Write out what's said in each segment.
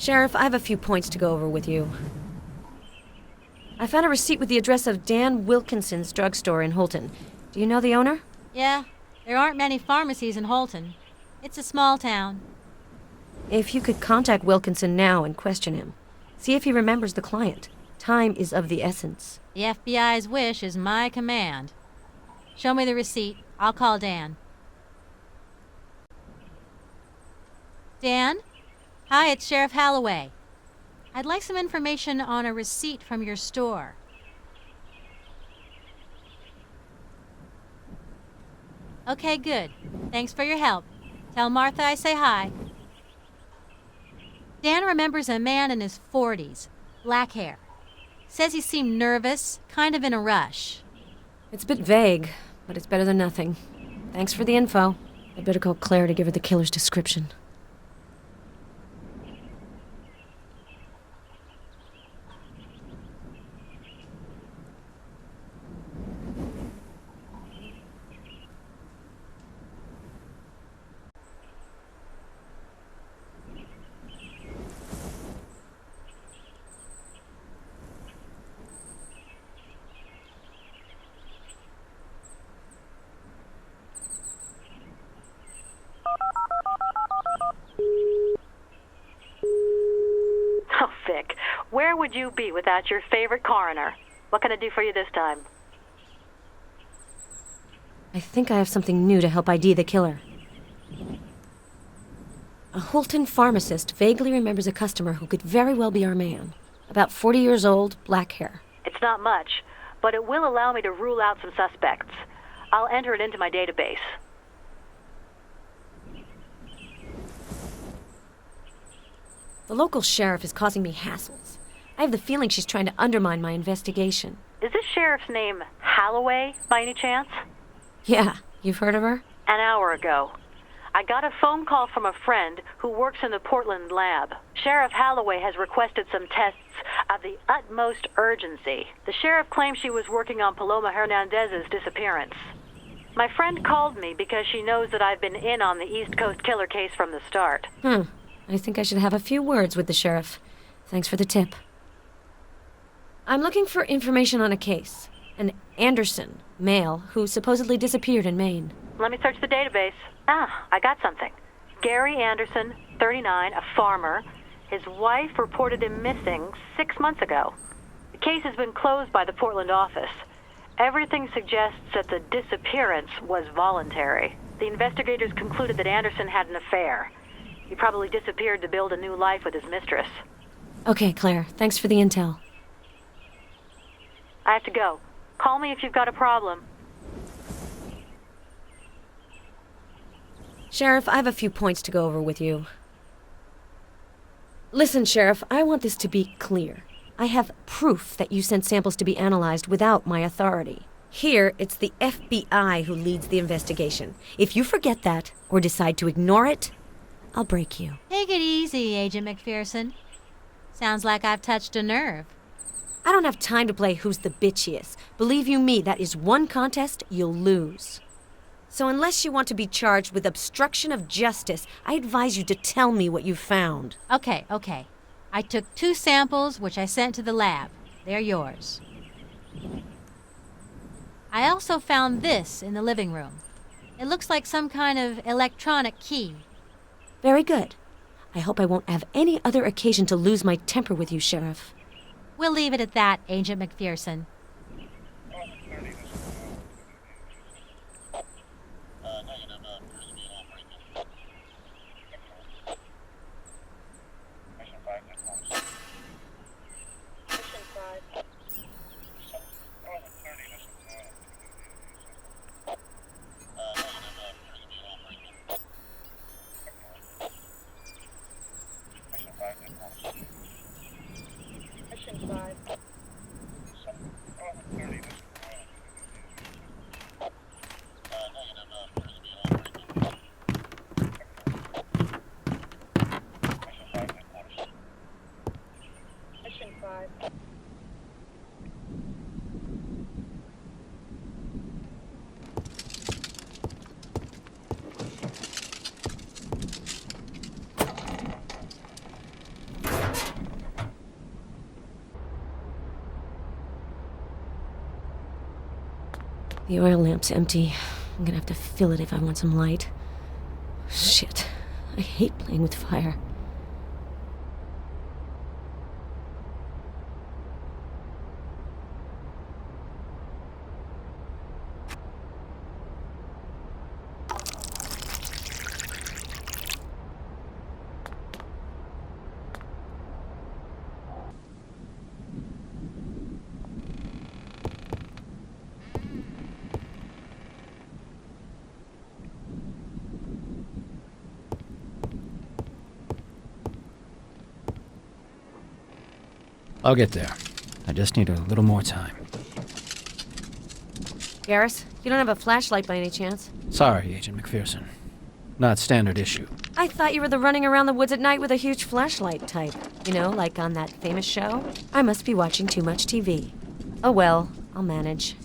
Sheriff, I have a few points to go over with you. I found a receipt with the address of Dan Wilkinson's drugstore in Holton. Do you know the owner? Yeah, there aren't many pharmacies in Holton. It's a small town. If you could contact Wilkinson now and question him. See if he remembers the client. Time is of the essence. The FBI's wish is my command. Show me the receipt. I'll call Dan. Dan? Hi, it's Sheriff Halloway. I'd like some information on a receipt from your store. Okay, good. Thanks for your help. Tell Martha I say hi. Dan remembers a man in his 40s, black hair. Says he seemed nervous, kind of in a rush. It's a bit vague, but it's better than nothing. Thanks for the info. I'd better call Claire to give her the killer's description. Oh, Vic, where would you be without your favorite coroner? What can I do for you this time? I think I have something new to help ID the killer. A Holton pharmacist vaguely remembers a customer who could very well be our man. About 40 years old, black hair. It's not much, but it will allow me to rule out some suspects. I'll enter it into my database. The local sheriff is causing me hassles. I have the feeling she's trying to undermine my investigation. Is this sheriff's name Halloway, by any chance? Yeah, you've heard of her? An hour ago. I got a phone call from a friend who works in the Portland lab. Sheriff Halloway has requested some tests of the utmost urgency. The sheriff claims she was working on Paloma Hernandez's disappearance. My friend called me because she knows that I've been in on the East Coast killer case from the start. I think I should have a few words with the sheriff. Thanks for the tip. I'm looking for information on a case. An Anderson, male, who supposedly disappeared in Maine. Let me search the database. I got something. Gary Anderson, 39, a farmer. His wife reported him missing 6 months ago. The case has been closed by the Portland office. Everything suggests that the disappearance was voluntary. The investigators concluded that Anderson had an affair. He probably disappeared to build a new life with his mistress. Okay, Claire. Thanks for the intel. I have to go. Call me if you've got a problem. Sheriff, I have a few points to go over with you. Listen, Sheriff, I want this to be clear. I have proof that you sent samples to be analyzed without my authority. Here, it's the FBI who leads the investigation. If you forget that, or decide to ignore it, I'll break you. Take it easy, Agent McPherson. Sounds like I've touched a nerve. I don't have time to play who's the bitchiest. Believe you me, that is one contest you'll lose. So unless you want to be charged with obstruction of justice, I advise you to tell me what you found. Okay. I took 2 samples, which I sent to the lab. They're yours. I also found this in the living room. It looks like some kind of electronic key. Very good. I hope I won't have any other occasion to lose my temper with you, Sheriff. We'll leave it at that, Agent McPherson. The oil lamp's empty. I'm gonna have to fill it if I want some light. Shit. I hate playing with fire. I'll get there. I just need a little more time. Garrus, you don't have a flashlight by any chance? Sorry, Agent McPherson. Not standard issue. I thought you were the running around the woods at night with a huge flashlight type. You know, like on that famous show? I must be watching too much TV. Oh well, I'll manage.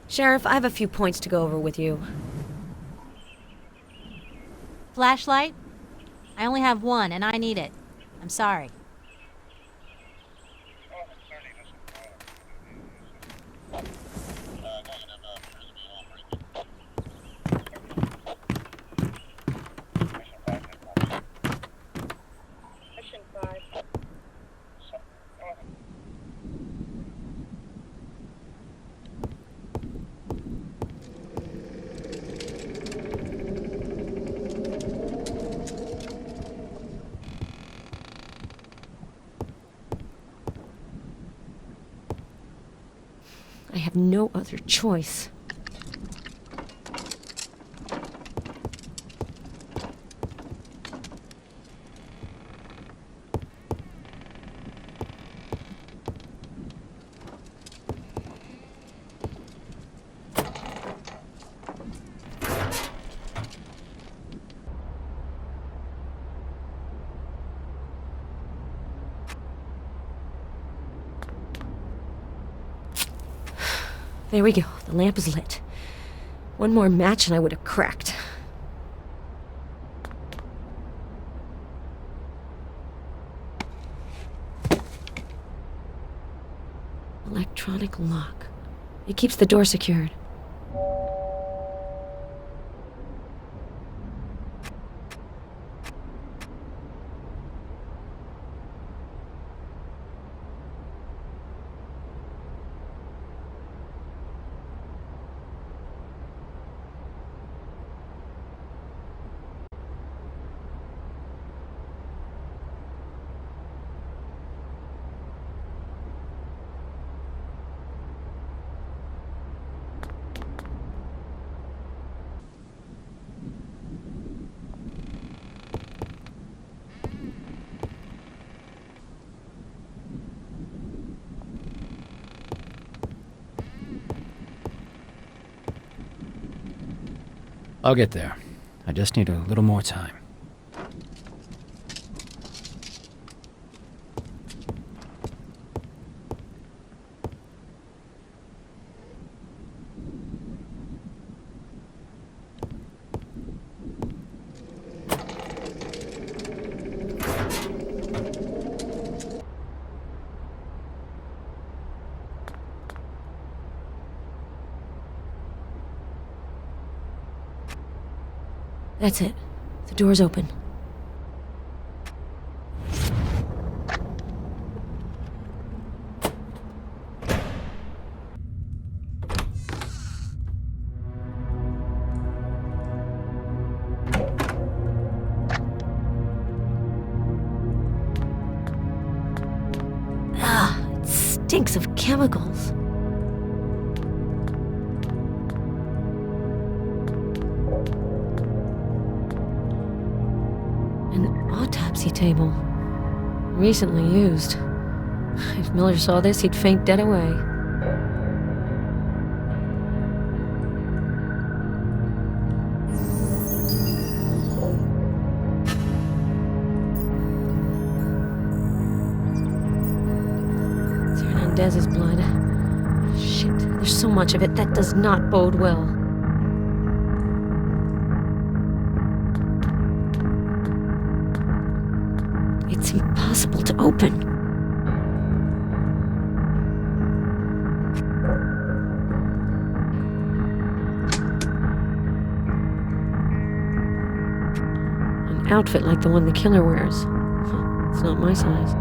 Sheriff, I have a few points to go over with you. Flashlight? I only have one, and I need it. I'm sorry. I have no other choice. There we go. The lamp is lit. One more match and I would have cracked. Electronic lock. It keeps the door secured. I'll get there. I just need a little more time. That's it. The door's open. It stinks of chemicals. An autopsy table. Recently used. If Miller saw this, he'd faint dead away. It's Hernandez's blood. Shit, there's so much of it. That does not bode well. It's impossible to open. An outfit like the one the killer wears. It's not my size.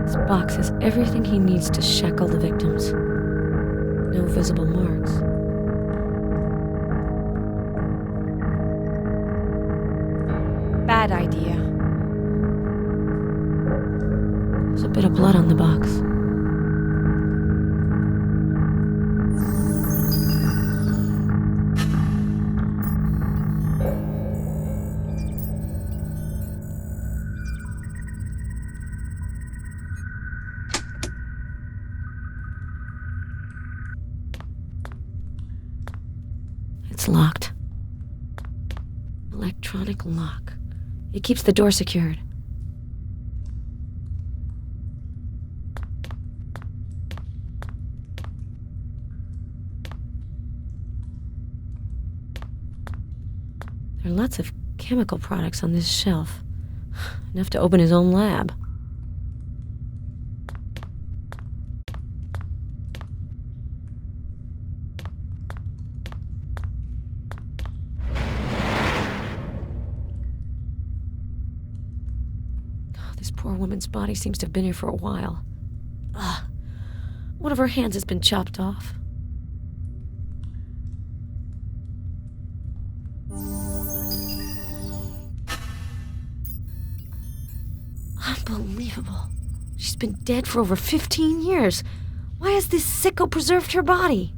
This box has everything he needs to shackle the victims. No visible marks. Bad idea. There's a bit of blood on the box. It's locked. Electronic lock. It keeps the door secured. There are lots of chemical products on this shelf. Enough to open his own lab. This poor woman's body seems to have been here for a while. Ugh. One of her hands has been chopped off. Unbelievable. She's been dead for over 15 years. Why has this sicko preserved her body?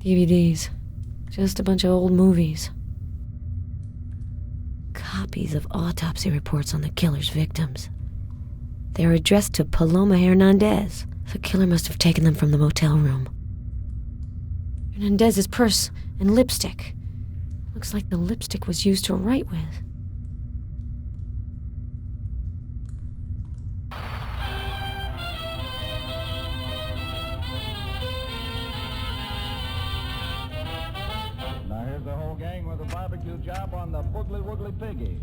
DVDs. Just a bunch of old movies. Copies of autopsy reports on the killer's victims. They're addressed to Paloma Hernandez. The killer must have taken them from the motel room. Hernandez's purse and lipstick. Looks like the lipstick was used to write with. Barbecue job on the Boogly Woogly Piggy.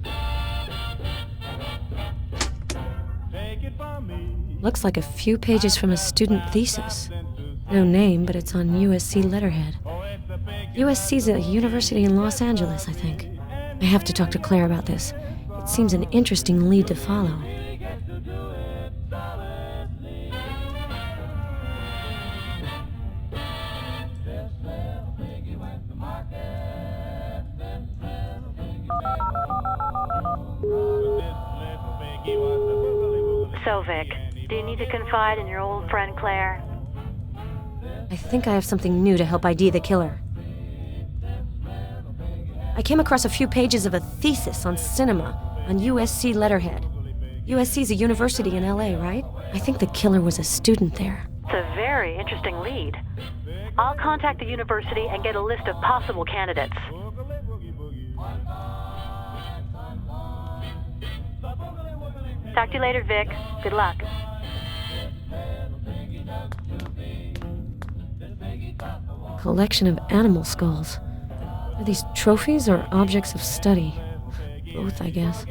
Take it from me. Looks like a few pages from a student thesis. No name, but it's on USC letterhead. USC's a university in Los Angeles, I think. I have to talk to Claire about this. It seems an interesting lead to follow. So, Vic, do you need to confide in your old friend Claire? I think I have something new to help ID the killer. I came across a few pages of a thesis on cinema on USC letterhead. USC's a university in LA, right? I think the killer was a student there. It's a very interesting lead. I'll contact the university and get a list of possible candidates. Talk to you later, Vic. Good luck. Collection of animal skulls. Are these trophies or objects of study? Both, I guess.